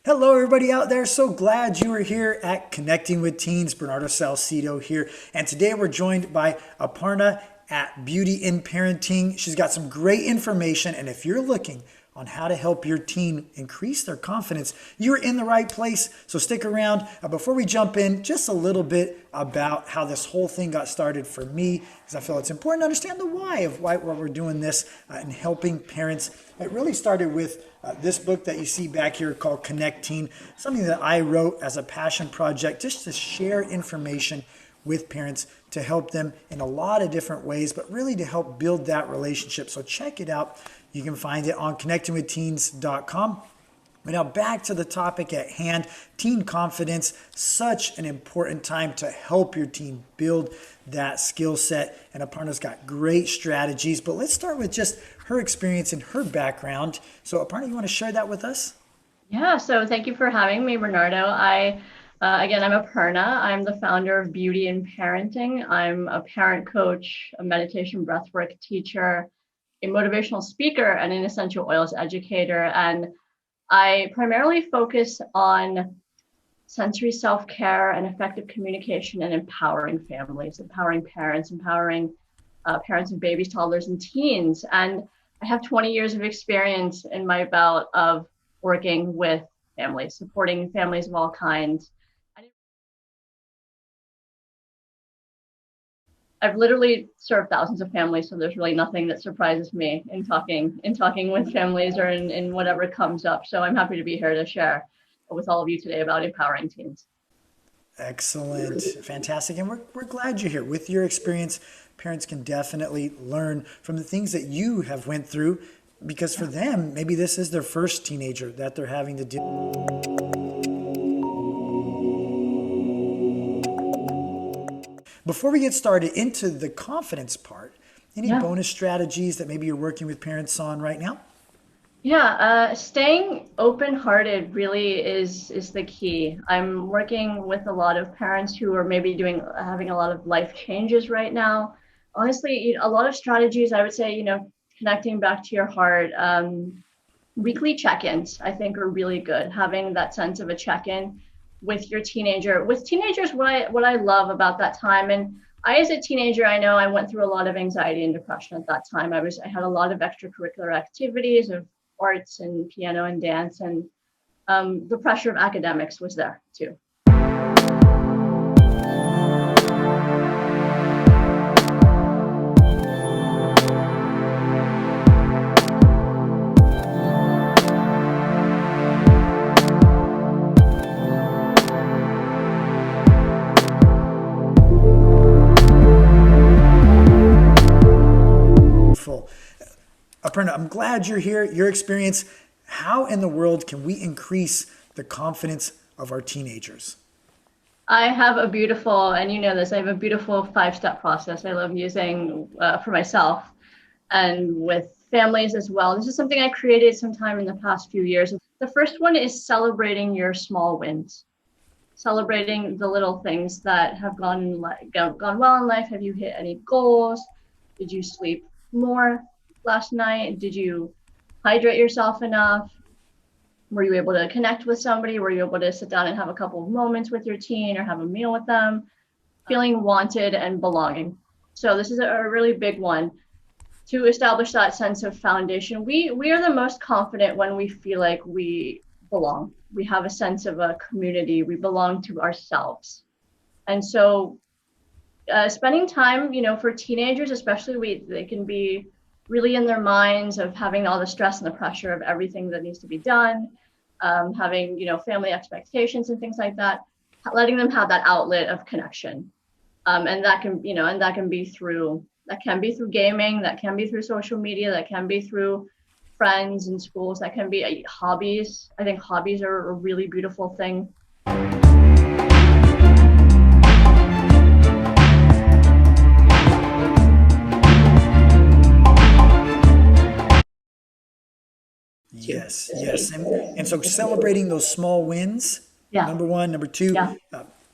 Hello, everybody out there. So glad you are here at Connecting with Teens. Bernardo Salcido here. And today we're joined by Aparna at Beauty in Parenting. She's got some great information. And if you're looking on how to help your teen increase their confidence, you're in the right place. So stick around. Before we jump in, just a little bit about how this whole thing got started for me, because I feel it's important to understand the why of why we're doing this and helping parents. It really started with this book that you see back here called connecTEEN, something that I wrote as a passion project just to share information with parents to help them in a lot of different ways, but really to help build that relationship. So check it out. You can find it on connectingwithteens.com. But now back to the topic at hand, teen confidence, such an important time to help your teen build that skill set. And Aparna's got great strategies, but let's start with just her experience and her background. So Aparna, you want to share that with us? Yeah, so thank you for having me, Bernardo. Again, I'm Aparna. I'm the founder of Beauty in Parenting. I'm a parent coach, a meditation breathwork teacher, a motivational speaker, and an essential oils educator. And I primarily focus on sensory self-care and effective communication and empowering families, empowering parents, empowering parents of babies, toddlers, and teens. And I have 20 years of experience in my belt of working with families, supporting families of all kinds. I've literally served thousands of families, so there's really nothing that surprises me in talking with families or in whatever comes up. So I'm happy to be here to share with all of you today about empowering teens. Excellent. Fantastic. And we're glad you're here. With your experience, parents can definitely learn from the things that you have went through, because for them, maybe this is their first teenager that they're having to deal. Before we get started into the confidence part, any Yeah. bonus strategies that maybe you're working with parents on right now? Yeah, staying open-hearted really is the key. I'm working with a lot of parents who are maybe having a lot of life changes right now. Honestly, a lot of strategies, I would say, connecting back to your heart. Weekly check-ins, I think, are really good. Having that sense of a check-in with your teenager. With teenagers, what I love about that time, and I, as a teenager, I know I went through a lot of anxiety and depression at that time. I had a lot of extracurricular activities of arts and piano and dance, and the pressure of academics was there too. Aparna, I'm glad you're here. Your experience, how in the world can we increase the confidence of our teenagers? I have a beautiful, and you know this, I have a beautiful 5-step process I love using for myself and with families as well. This is something I created sometime in the past few years. The first one is celebrating your small wins, celebrating the little things that have gone well in life. Have you hit any goals? Did you sleep more last night? Did you hydrate yourself enough? Were you able to connect with somebody? Were you able to sit down and have a couple of moments with your teen or have a meal with them? Feeling wanted and belonging. So this is a really big one to establish that sense of foundation. We are the most confident when we feel like we belong. We have a sense of a community. We belong to ourselves. And so spending time, for teenagers, especially, they can be really in their minds of having all the stress and the pressure of everything that needs to be done, having, family expectations and things like that, letting them have that outlet of connection. And that can be through gaming, that can be through social media, that can be through friends and schools, that can be hobbies. I think hobbies are a really beautiful thing. Yes, yes. And so celebrating those small wins, Yeah. number one. Number two, Yeah.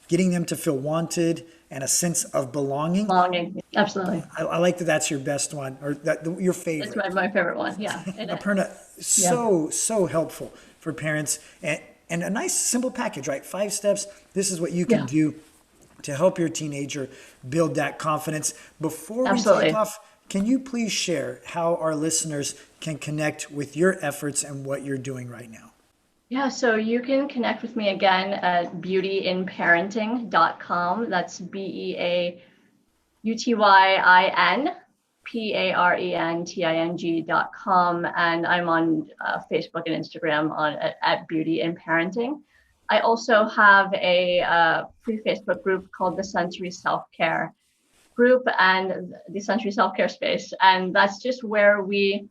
getting them to feel wanted and a sense of belonging. Belonging. Absolutely. I like that that's your best one, or your favorite. It's my favorite one. Yeah. Aparna, Yeah. so helpful for parents. And and a nice simple package, right? 5 steps. This is what you can do to help your teenager build that confidence. Before we take off, can you please share how our listeners can connect with your efforts and what you're doing right now? Yeah, so you can connect with me again at beautyinparenting.com. That's Beautyinparenting.com. And I'm on Facebook and Instagram at Beauty in Parenting. I also have a free Facebook group called the Sensory Self-Care Group and the Sensory Self-Care Space. And that's just where we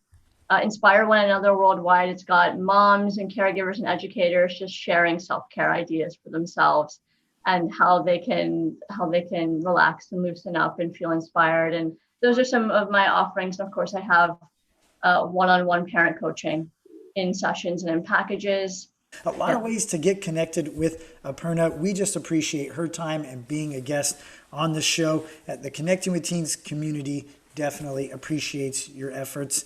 inspire one another worldwide. It's got moms and caregivers and educators just sharing self-care ideas for themselves and how they can relax and loosen up and feel inspired. And those are some of my offerings. Of course, I have one-on-one parent coaching in sessions and in packages. A lot of ways to get connected with Aparna. We just appreciate her time and being a guest on the show. The Connecting with Teens community definitely appreciates your efforts.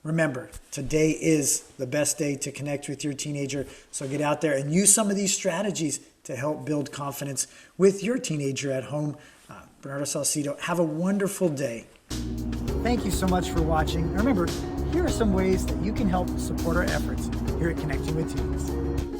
Remember, today is the best day to connect with your teenager. So get out there and use some of these strategies to help build confidence with your teenager at home. Bernardo Salcido, have a wonderful day. Thank you so much for watching. And remember, here are some ways that you can help support our efforts here at Connecting with Teens.